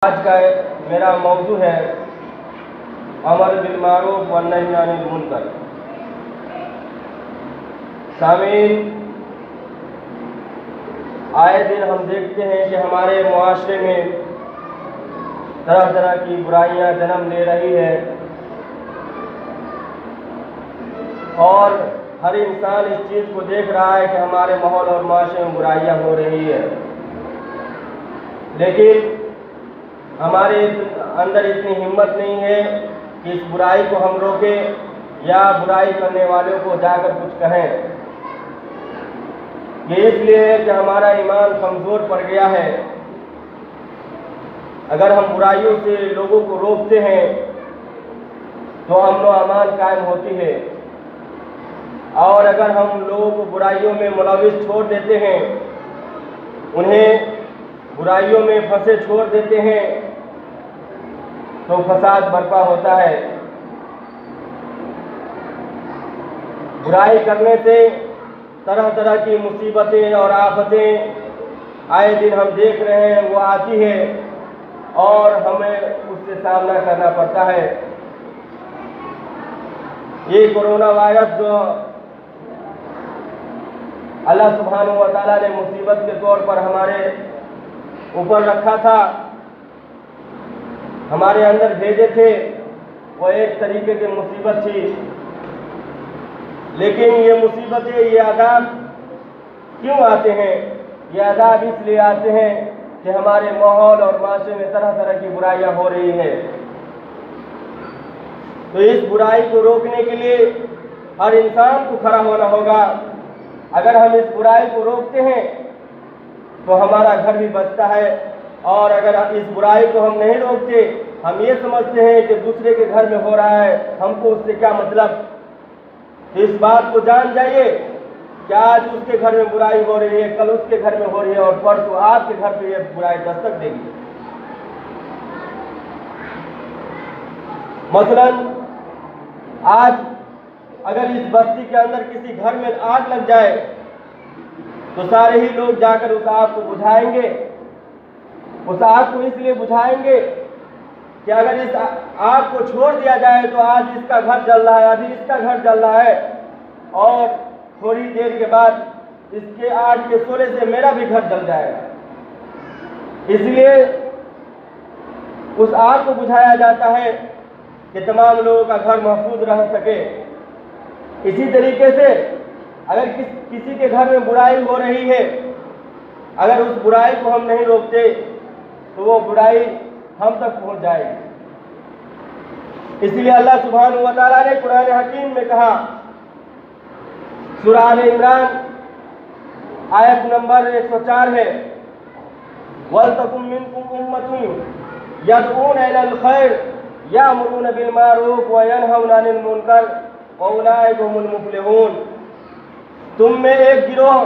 آج کا میرا موضوع ہے امر بالمعروف والنہی عن المنکر۔ سامعین، آئے دن ہم دیکھتے ہیں کہ ہمارے معاشرے میں طرح طرح کی برائیاں جنم لے رہی ہیں اور ہر انسان اس چیز کو دیکھ رہا ہے کہ ہمارے ماحول اور معاشرے میں برائیاں ہو رہی ہیں، لیکن ہمارے اندر اتنی ہمت نہیں ہے کہ اس برائی کو ہم روکیں یا برائی کرنے والوں کو جا کر کچھ کہیں۔ یہ اس لیے ہے کہ ہمارا ایمان کمزور پڑ گیا ہے۔ اگر ہم برائیوں سے لوگوں کو روکتے ہیں تو امن و امان قائم ہوتی ہے، اور اگر ہم لوگوں کو برائیوں میں ملوث چھوڑ دیتے ہیں، انہیں برائیوں میں پھنسے چھوڑ دیتے ہیں، تو فساد برپا ہوتا ہے۔ برائی کرنے سے طرح طرح کی مصیبتیں اور آفتیں آئے دن ہم دیکھ رہے ہیں، وہ آتی ہے اور ہمیں اس سے سامنا کرنا پڑتا ہے۔ یہ کورونا وائرس جو اللہ سبحانہ و تعالیٰ نے مصیبت کے طور پر ہمارے اوپر رکھا تھا، ہمارے اندر بھیجے تھے، وہ ایک طریقے کی مصیبت تھی، لیکن یہ مصیبتیں، یہ عذاب کیوں آتے ہیں؟ یہ عذاب اس لیے آتے ہیں کہ ہمارے ماحول اور معاشرے میں طرح طرح کی برائیاں ہو رہی ہیں۔ تو اس برائی کو روکنے کے لیے ہر انسان کو کھڑا ہونا ہوگا۔ اگر ہم اس برائی کو روکتے ہیں تو ہمارا گھر بھی بچتا ہے، اور اگر اس برائی کو ہم نہیں روکتے، ہم یہ سمجھتے ہیں کہ دوسرے کے گھر میں ہو رہا ہے، ہم کو اس سے کیا مطلب۔ اس بات کو جان جائیے کہ آج اس کے گھر میں برائی ہو رہی ہے، کل اس کے گھر میں ہو رہی ہے، اور پرسوں آپ کے گھر پہ یہ برائی دستک دے گی۔ مثلا آج اگر اس بستی کے اندر کسی گھر میں آگ لگ جائے تو سارے ہی لوگ جا کر اس آگ کو بجھائیں گے۔ اس آگ کو اس لیے بجھائیں گے کہ اگر اس آگ کو چھوڑ دیا جائے تو آج اس کا گھر جل رہا ہے، ابھی اس کا گھر جل رہا ہے، اور تھوڑی دیر کے بعد اس کے آگ کے شعلے سے میرا بھی گھر جل جائے گا۔ اس لیے اس آگ کو بجھایا جاتا ہے کہ تمام لوگوں کا گھر محفوظ رہ سکے۔ اسی طریقے سے اگر کسی کے گھر میں برائی ہو رہی ہے، اگر اس برائی کو ہم نہیں روکتے تو وہ برائی ہم تک پہنچ جائے گی۔ اس لیے اللہ سبحانہ و تعالیٰ نے قرآن حکیم میں کہا، سورہ آل عمران آیت نمبر 104 ہے، وَلْتَكُن مِّنكُمْ أُمَّةٌ يَدْعُونَ إِلَى الْخَيْرِ يَأْمُرُونَ بِالْمَعْرُوفِ وَيَنْهَوْنَ عَنِ الْمُنكَرِ وَأُولَٰئِكَ هُمُ الْمُفْلِحُونَ۔ تم میں ایک گروہ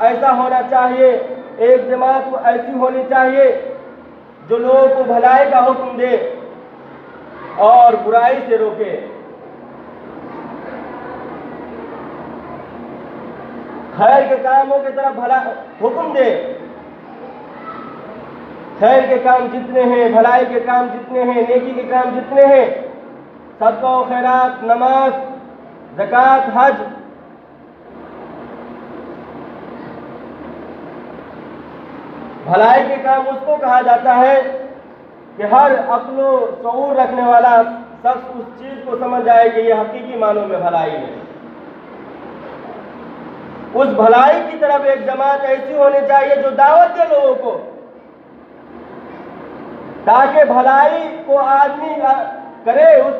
ایسا ہونا چاہیے، ایک جماعت ایسی ہونی چاہیے جو لوگوں کو بھلائی کا حکم دے اور برائی سے روکے۔ خیر کے کاموں کی طرف حکم دے۔ خیر کے کام جتنے ہیں، بھلائی کے کام جتنے ہیں، نیکی کے کام جتنے ہیں، صدقہ و خیرات، نماز، زکوٰۃ، حج، بھلائی کے کام اس کو کہا جاتا ہے کہ ہر عقل و شعور رکھنے والا شخص اس چیز کو سمجھ جائے کہ یہ حقیقی معنوں میں بھلائی ہے۔ اس بھلائی کی طرف ایک جماعت ایسی ہونی چاہیے جو دعوت دے لوگوں کو، تاکہ بھلائی کو آدمی کرے، اس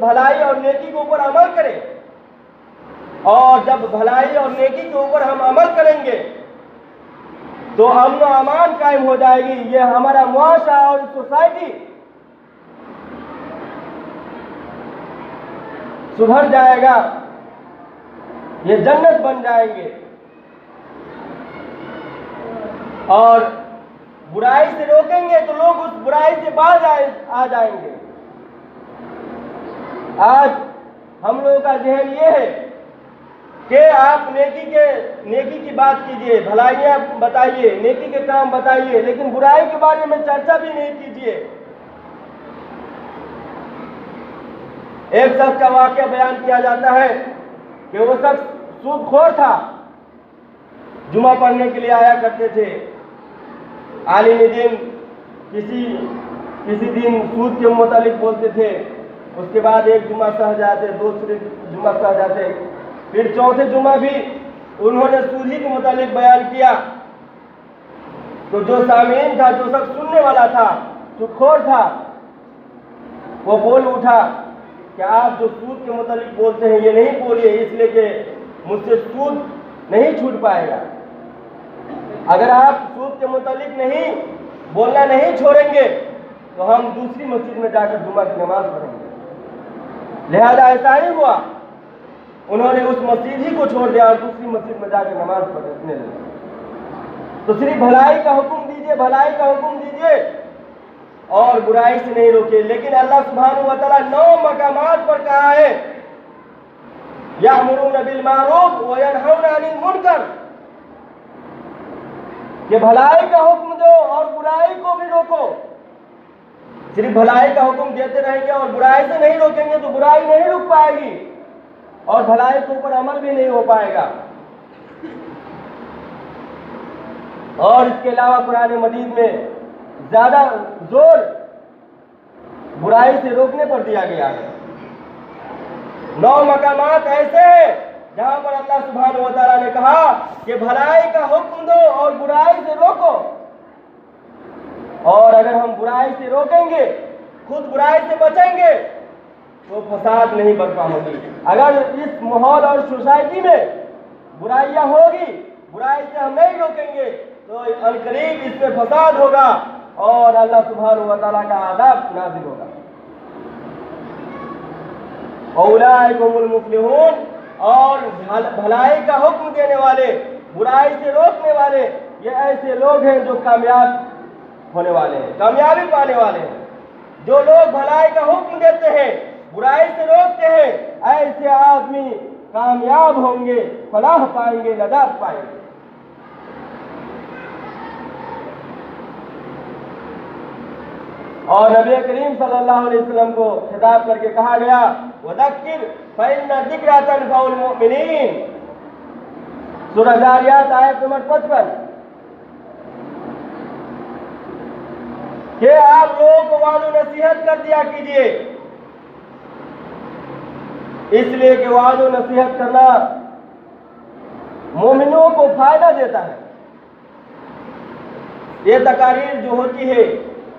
بھلائی اور نیکی کے اوپر عمل کرے، اور جب بھلائی اور نیکی کے اوپر ہم عمل کریں گے تو امن و امان قائم ہو جائے گی۔ یہ ہمارا معاشرہ اور سوسائٹی سدھر جائے گا، یہ جنت بن جائیں گے، اور برائی سے روکیں گے تو لوگ اس برائی سے باز آ جائیں گے۔ آج ہم لوگوں کا ذہن یہ ہے کہ آپ نیکی کی بات کیجئے، بھلائیاں بتائیے، نیکی کے کام بتائیے، لیکن برائی کے بارے میں چرچا بھی نہیں کیجئے۔ ایک شخص کا واقعہ بیان کیا جاتا ہے کہ وہ شخص سود خور تھا، جمعہ پڑھنے کے لیے آیا کرتے تھے، عالمی دن کسی دن سود کے متعلق بولتے تھے، اس کے بعد ایک جمعہ سہ جاتے، دوسرے جمعہ سہ جاتے، پھر چوتھے جمعہ بھی انہوں نے سود ہی کے متعلق بیان کیا۔ تو جو سامعین تھا، جو شخص سننے والا تھا، سود خور تھا، وہ بول اٹھا کہ آپ جو سود کے متعلق بولتے ہیں یہ نہیں بولیے، اس لیے کہ مجھ سے سود نہیں چھوٹ پائے گا۔ اگر آپ سود کے متعلق بولنا نہیں چھوڑیں گے تو ہم دوسری مسجد میں جا کر جمعہ کی نماز پڑھیں گے۔ لہذا ایسا ہی ہوا، انہوں نے اس مسجد ہی کو چھوڑ دیا اور دوسری مسجد میں جا کر نماز پڑھنے لگے۔ تو صرف بھلائی کا حکم دیجئے، بھلائی کا حکم دیجئے اور برائی سے نہیں روکے۔ لیکن اللہ سبحانہ و تعالیٰ 9 مقامات پر کہا ہے یأمرون بالمعروف وینہون عن المنکر، کہ بھلائی کا حکم دو اور برائی کو بھی روکو۔ صرف بھلائی کا حکم دیتے رہیں گے اور برائی سے نہیں روکیں گے تو برائی نہیں رک پائے گی اور بھلائی کے اوپر عمل بھی نہیں ہو پائے گا۔ اور اس کے علاوہ قرآن مجید میں زیادہ زور برائی سے روکنے پر دیا گیا ہے۔ 9 مقامات ایسے ہیں جہاں پر اللہ سبحانہ و تعالیٰ نے کہا کہ بھلائی کا حکم دو اور برائی سے روکو۔ اور اگر ہم برائی سے روکیں گے، خود برائی سے بچیں گے تو فساد نہیں برپا ہوگی۔ اگر اس ماحول اور سوسائٹی میں برائیاں ہوگی، برائی سے ہم نہیں روکیں گے تو عنقریب اس میں فساد ہوگا اور اللہ سبحانہ و تعالیٰ کا عذاب نازل ہوگا۔ اولئک هم المفلحون، اور بھلائی کا حکم دینے والے، برائی سے روکنے والے، یہ ایسے لوگ ہیں جو کامیاب ہونے والے ہیں، کامیابی پانے والے ہیں۔ جو لوگ بھلائی کا حکم دیتے ہیں، برائی سے روکتے ہیں، ایسے آدمی کامیاب ہوں گے، فلاح پائیں گے، نجات پائیں گے۔ اور نبی کریم صلی اللہ علیہ وسلم کو خطاب کر کے کہا گیا وَذَكِّرْ فَإِنَّ الذِّكْرَىٰ تَنفَعُ الْمُؤْمِنِينَ، سورہ ذاریات آیت نمبر 55، کہ آپ لوگوں کو وعظ و نصیحت کر دیا کیجئے، اس لیے کہ وعظ و نصیحت کرنا مومنوں کو فائدہ دیتا ہے۔ یہ تقاریر جو ہوتی ہے،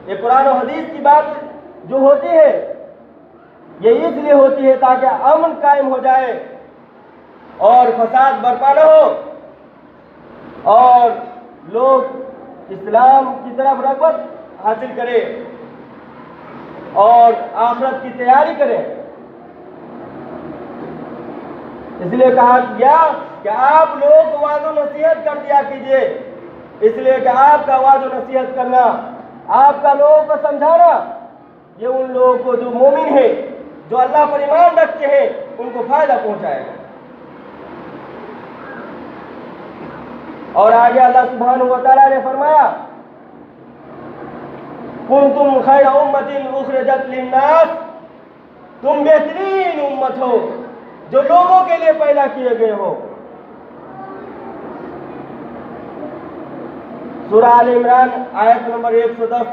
یہ قرآن و حدیث کی بات جو ہوتی ہے، یہ اس لیے ہوتی ہے تاکہ امن قائم ہو جائے اور فساد برپا نہ ہو اور لوگ اسلام کی طرف رغبت حاصل کرے اور آخرت کی تیاری کرے۔ اس لیے کہا گیا کہ آپ لوگوں کو وعظ و نصیحت کر دیا کیجئے، اس لیے کہ آپ کا وعظ و نصیحت کرنا، آپ کا لوگوں کو سمجھانا، یہ ان لوگوں کو جو مومن ہیں، جو اللہ پر ایمان رکھتے ہیں، ان کو فائدہ پہنچائے گا۔ اور آگے اللہ سبحانہ و تعالیٰ نے فرمایا کنتم خیر امت اخرجت للناس، تم بہترین امت ہو جو لوگوں کے لیے پیدا کیے گئے ہو۔ سورہ آل عمران آیت نمبر 110،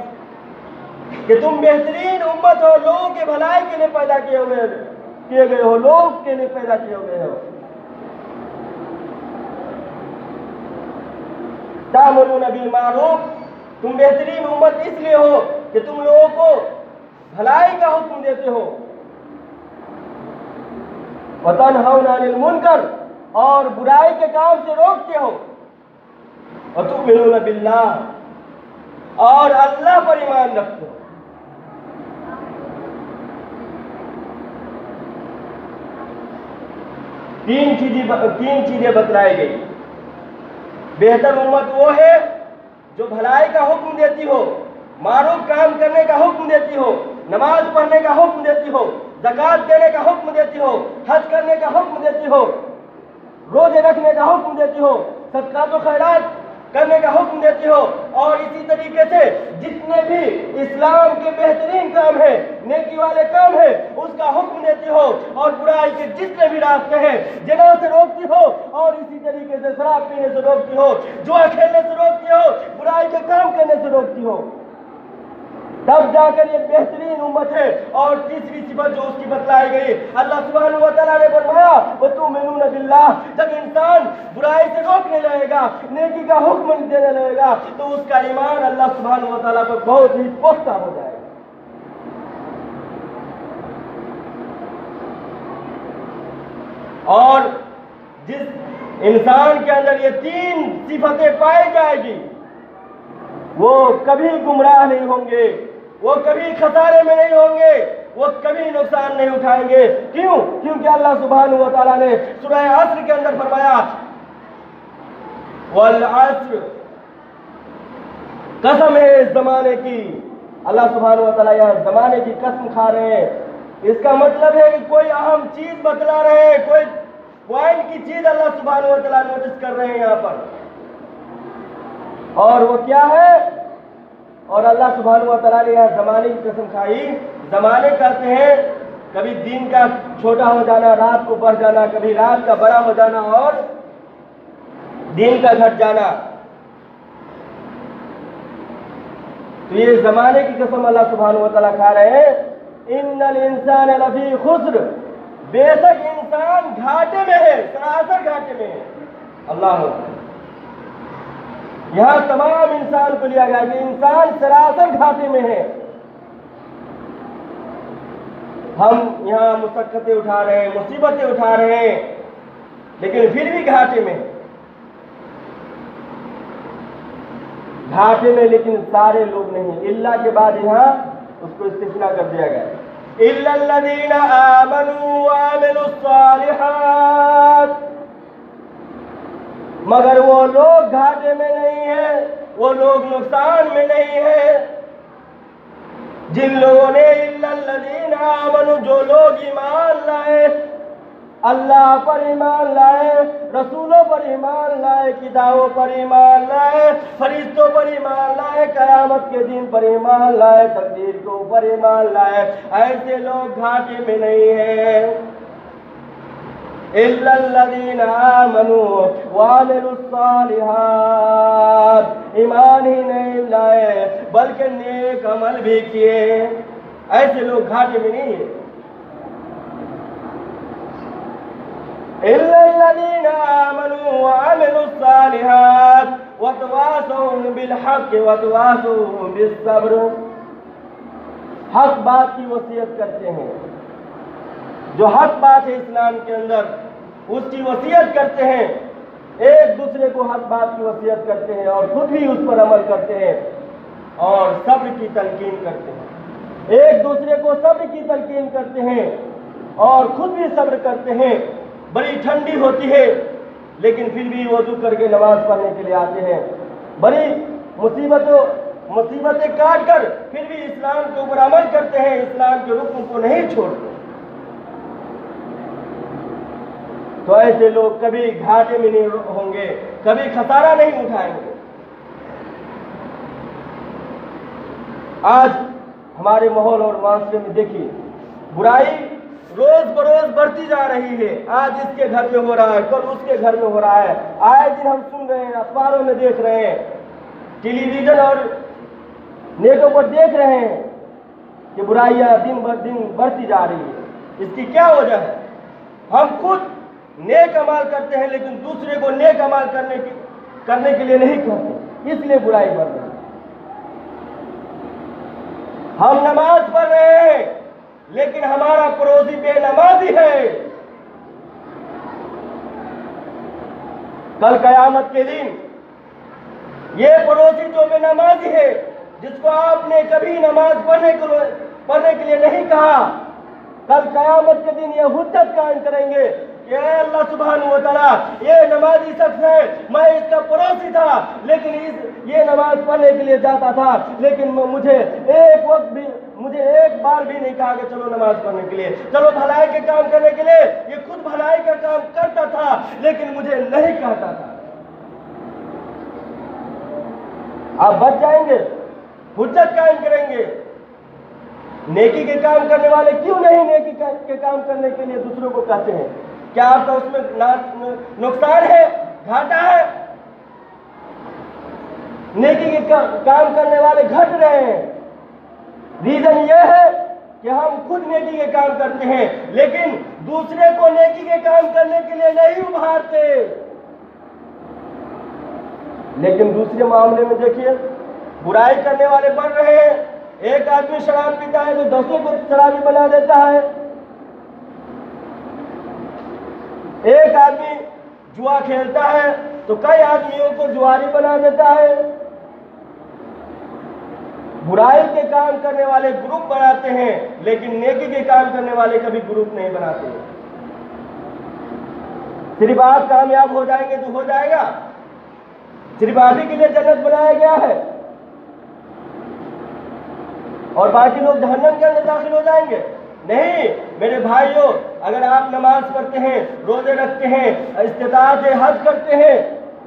کہ تم بہترین امت ہو، لوگوں کے بھلائی کے لیے پیدا کیے گئے ہو، لوگ کے لیے پیدا کیے ہوئے ہو۔ تأمرون بالمعروف، تم بہترین امت اس لیے ہو کہ تم لوگوں کو بھلائی کا حکم دیتے ہو، وتنہون عن المنکر، اور برائی کے کام سے روکتے ہو، وتؤمنون باللہ، اور اللہ پر ایمان رکھتے ہو۔ تین چیزیں بتلائی گئی۔ بہتر امت وہ ہے جو بھلائی کا حکم دیتی ہو، معروف کام کرنے کا حکم دیتی ہو، نماز پڑھنے کا حکم دیتی ہو، زکوٰۃ دینے کا حکم دیتی ہو، حج کرنے کا حکم دیتی ہو، روزے رکھنے کا حکم دیتی ہو، صدقات و خیرات کرنے کا حکم دیتی ہو، اور اسی طریقے سے جتنے بھی اسلام کے بہترین کام ہیں، نیکی والے کام ہیں، اس کا حکم دیتی ہو، اور برائی کے جتنے بھی راستے ہیں زنا سے روکتی ہو، اور اسی طریقے سے شراب پینے سے روکتی ہو، جوا کھیلنے سے روکتی ہو، برائی کے کام کرنے سے روکتی ہو، تب جا کر یہ بہترین امت ہے۔ اور تیسری صفت جو اس کی بتلائی گئی، اللہ سبحانہ و تعالیٰ نے فرمایا وَتُؤْمِنُونَ بِاللَّهِ، جب انسان برائی سے روکنے لگے گا، نیکی کا حکم دینے لگے گا، تو اس کا ایمان اللہ سبحانہ و تعالیٰ پر بہت ہی پختہ ہو جائے گا۔ اور جس انسان کے اندر یہ تین صفتیں پائی جائے گی، وہ کبھی گمراہ نہیں ہوں گے، وہ کبھی خسارے میں نہیں ہوں گے، وہ کبھی نقصان نہیں اٹھائیں گے۔ کیوں؟ کیونکہ اللہ سبحانہ و تعالیٰ نے سورہ عصر کے اندر فرمایا والعصر، قسم ہے اس زمانے کی۔ اللہ سبحانہ و تعالیٰ یہاں زمانے کی قسم کھا رہے ہیں۔ اس کا مطلب ہے کہ کوئی اہم چیز بتلا رہے ہیں، کوئی پوائنٹ کی چیز اللہ سبحانہ و تعالیٰ نوٹس کر رہے ہیں یہاں پر، اور وہ کیا ہے؟ اور اللہ سبحانہ و تعالیٰ نے یہاں زمانے کی قسم کھائی۔ زمانے کہتے ہیں کبھی دن کا چھوٹا ہو جانا، رات کو بڑھ جانا، کبھی رات کا بڑا ہو جانا اور دن کا گھٹ جانا۔ تو یہ زمانے کی قسم اللہ سبحانہ و تعالیٰ کھا رہے ہیں۔ ان الانسان لفی خسر، بے شک انسان گھاٹے میں ہے، سراسر گھاٹے میں ہے۔ اللہ اکبر، یہاں تمام انسان کو لیا گیا کہ انسان سراسر گھاٹے میں ہے۔ ہم یہاں مشقتیں اٹھا رہے ہیں، مصیبتیں اٹھا رہے ہیں، لیکن پھر بھی گھاٹے میں، گھاٹے میں لیکن سارے لوگ نہیں۔ اللہ کے بعد یہاں اس کو استثناء کر دیا گیا، الا الذین آمنوا وعملوا الصالحات، مگر وہ لوگ گھاٹے میں نہیں ہیں، وہ لوگ نقصان میں نہیں ہیں، جن لوگوں نے الا الذین آمنوا، جو لوگ ایمان لائے، اللہ پر ایمان لائے، رسولوں پر ایمان لائے، کتابوں پر ایمان لائے، فرشتوں پر ایمان لائے، قیامت کے دن پر ایمان لائے، تقدیر کے اوپر ایمان لائے، ایسے لوگ گھاٹے میں نہیں ہیں۔ الا الذین آمنوا وعملوا الصالحات، ایمان ہی نہیں لائے بلکہ نیک عمل بھی کیے، ایسے لوگ گھاٹے میں نہیں ہیں۔ الا الذین آمنوا وعملوا الصالحات وتواصوا بالحق وتواصوا بالصبر، حق بات کی وصیت کرتے ہیں، جو حق بات ہے اسلام کے اندر اس کی وصیت کرتے ہیں، ایک دوسرے کو حق بات کی وصیت کرتے ہیں اور خود بھی اس پر عمل کرتے ہیں، اور صبر کی تلقین کرتے ہیں، ایک دوسرے کو صبر کی تلقین کرتے ہیں اور خود بھی صبر کرتے ہیں۔ بڑی ٹھنڈی ہوتی ہے لیکن پھر بھی وضو کر کے نماز پڑھنے کے لیے آتے ہیں، بڑی مصیبتیں کاٹ کر پھر بھی اسلام کے اوپر عمل کرتے ہیں، اسلام کے رکن کو نہیں چھوڑتے۔ تو ایسے لوگ کبھی گھاٹے میں نہیں ہوں گے، کبھی خسارہ نہیں اٹھائیں گے۔ آج ہمارے ماحول اور معاشرے میں دیکھیے، برائی روز بروز بڑھتی جا رہی ہے، آج اس کے گھر میں ہو رہا ہے، کل اس کے گھر میں ہو رہا ہے، آئے دن ہم سن رہے ہیں، اخباروں میں دیکھ رہے ہیں، ٹیلی ویژن اور نیٹوں پر دیکھ رہے ہیں کہ برائیاں دن بر دن بڑھتی جا رہی ہے۔ اس کی کیا وجہ ہے؟ ہم خود نیک عمل کرتے ہیں لیکن دوسرے کو نیک عمل کرنے کے لیے نہیں کہتے، اس لیے برائی بڑھ رہی ہے۔ ہم نماز پڑھ رہے ہیں لیکن ہمارا پڑوسی بے نمازی ہے، کل قیامت کے دن یہ پڑوسی جو بے نمازی ہے، جس کو آپ نے کبھی نماز پڑھنے کے لیے نہیں کہا، کل قیامت کے دن یہ حجت قائم کریں گے کہ اے اللہ سبحانہ و تعالیٰ، یہ نمازی شخص ہے، میں اس کا پڑوسی تھا لیکن یہ نماز پڑھنے کے لیے جاتا تھا، لیکن مجھے ایک بار بھی نہیں کہا کہ چلو نماز پڑھنے کے لیے، چلو بھلائی کے کام کرنے کے لیے۔ یہ خود بھلائی کا کام کرتا تھا لیکن مجھے نہیں کہتا تھا۔ آپ بچ جائیں گے، حجت قائم کریں گے۔ نیکی کے کام کرنے والے کیوں نہیں نیکی کے کام کرنے کے لیے دوسروں کو کہتے ہیں؟ کیا آپ کا اس میں نقصان ہے، گھاٹا ہے؟ نیکی کے کام کرنے والے گھٹ رہے ہیں۔ ریزن یہ ہے کہ ہم خود نیکی کے کام کرتے ہیں لیکن دوسرے کو نیکی کے کام کرنے کے لیے نہیں ابھارتے۔ لیکن دوسرے معاملے میں دیکھیے، برائی کرنے والے بڑھ رہے ہیں۔ ایک آدمی شراب پیتا ہے تو 10 کو شرابی بنا دیتا ہے۔ ایک آدمی جوا کھیلتا ہے تو کئی آدمیوں کو جواری بنا دیتا ہے۔ برائی کے کام کرنے والے گروپ بناتے ہیں لیکن نیکی کے کام کرنے والے کبھی گروپ نہیں بناتے ہیں۔ صرف آپ کامیاب ہو جائیں گے تو ہو جائے گا؟ صرف آپ ہی کے لیے جنت بنایا گیا ہے اور باقی لوگ جہنم کے اندر داخل ہو جائیں گے؟ نہیں میرے بھائیوں، اگر آپ نماز پڑھتے ہیں، روزے رکھتے ہیں، استطاعت حج کرتے ہیں،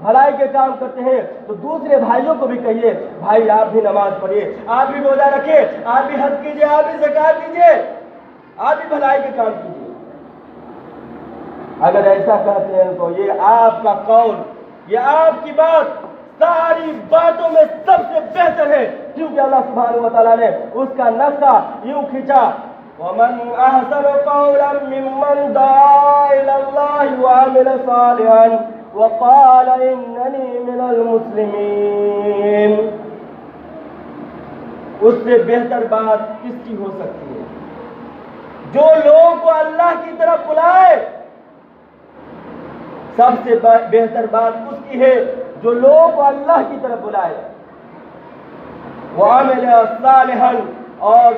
بھلائی کے کام کرتے ہیں تو دوسرے بھائیوں کو بھی کہیے، بھائی آپ بھی نماز پڑھیے، آپ بھی روزہ رکھیے، آپ بھی حج کیجیے، آپ بھی زکات دیجیے، آپ بھی بھلائی کے کام کیجیے۔ اگر ایسا کہتے ہیں تو یہ آپ کا قول، یہ آپ کی بات ساری باتوں میں سب سے بہتر ہے، کیونکہ اللہ سبحانہ و تعالیٰ نے اس کا نقشہ یوں کھینچا، وَمَنْ أَحْسَنُ قَوْلًا مِّمَّنْ دَعَا إِلَى اللَّهِ وَعَمِلَ صَالِحًا وَقَالَ إِنَّنِي مِنَ الْمُسْلِمِينَ۔ اس سے بہتر بات کس کی ہو سکتی ہے؟ جو لوگوں کو اللہ کی طرف بلائے، سب سے بہتر بات اس کی ہے جو لوگوں کو اللہ کی طرف بلائے، وَعَمِلَ صَالِحًا، اور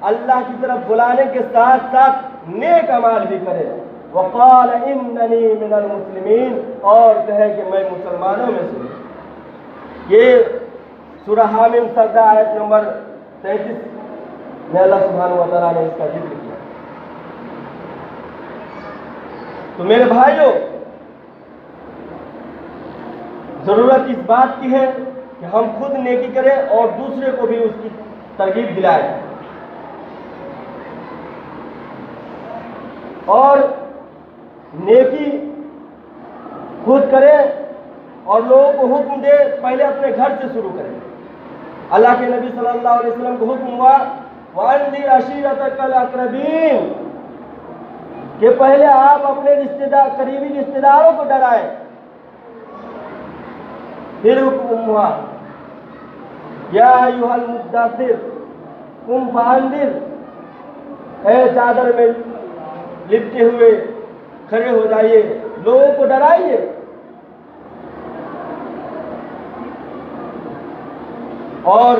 اللہ کی طرف بلانے کے ساتھ ساتھ نیک اعمال بھی کرے، وَقَالَ إِنَّنِي مِنَ الْمُسْلِمِينَ، اور کہے کہ میں مسلمانوں میں سے ہوں۔ یہ سورہ حامیم سجدہ آیت نمبر 33 میں اللہ سبحانہ و تعالیٰ نے اس کا ذکر کیا۔ تو میرے بھائیوں، ضرورت اس بات کی ہے کہ ہم خود نیکی کریں اور دوسرے کو بھی اس کی ترغیب دلائیں، اور نیکی خود کریں اور لوگوں کو حکم دے، پہلے اپنے گھر سے شروع کریں۔ اللہ کے نبی صلی اللہ علیہ وسلم کو حکم ہوا وَأَنذِرْ عَشِيرَتَكَ الْأَقْرَبِينَ، کہ پہلے آپ اپنے قریبی رشتہ داروں کو ڈرائیں۔ پھر حکم ہوا یا ایھا المدثر قم فانذر، اے چادر میں لپٹے ہوئے کھڑے ہو جائیے، لوگوں کو ڈرائیے۔ اور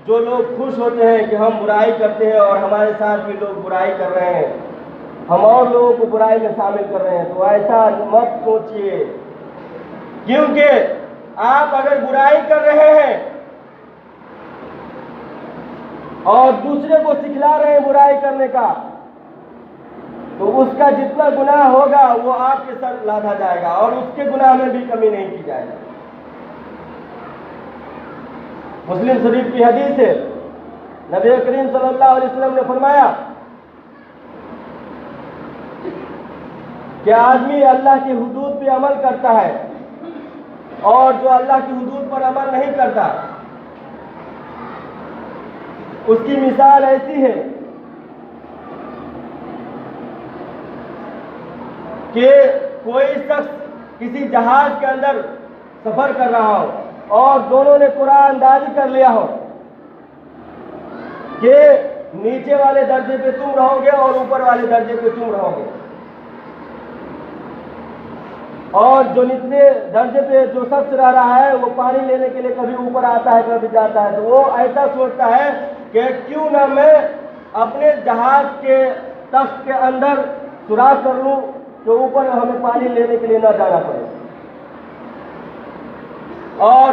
جو لوگ خوش ہوتے ہیں کہ ہم برائی کرتے ہیں اور ہمارے ساتھ بھی لوگ برائی کر رہے ہیں، ہم اور لوگوں کو برائی میں شامل کر رہے ہیں، تو ایسا مت سوچئے، کیونکہ آپ اگر برائی کر رہے ہیں اور دوسرے کو سکھلا رہے ہیں برائی کرنے کا، تو اس کا جتنا گناہ ہوگا وہ آپ کے سر لادا جائے گا اور اس کے گناہ میں بھی کمی نہیں کی جائے گی۔ مسلم شریف کی حدیث ہے، نبی کریم صلی اللہ علیہ وسلم نے فرمایا کہ آدمی اللہ کی حدود پہ عمل کرتا ہے اور جو اللہ کی حدود پر عمل نہیں کرتا، اس کی مثال ایسی ہے کہ کوئی شخص کسی جہاز کے اندر سفر کر رہا ہو اور دونوں نے قرآن اندازی کر لیا ہو کہ نیچے والے درجے پہ تم رہو گے اور اوپر والے درجے پہ تم رہو گے، اور جو نچلے درجے پہ جو شخص رہ رہا ہے وہ پانی لینے کے لیے کبھی اوپر آتا ہے کبھی جاتا ہے، تو وہ ایسا سوچتا ہے کہ کیوں نہ میں اپنے جہاز کے تخت کے اندر سوراخ کر لوں کہ اوپر ہمیں پانی لینے کے لیے نہ جانا پڑے۔ اور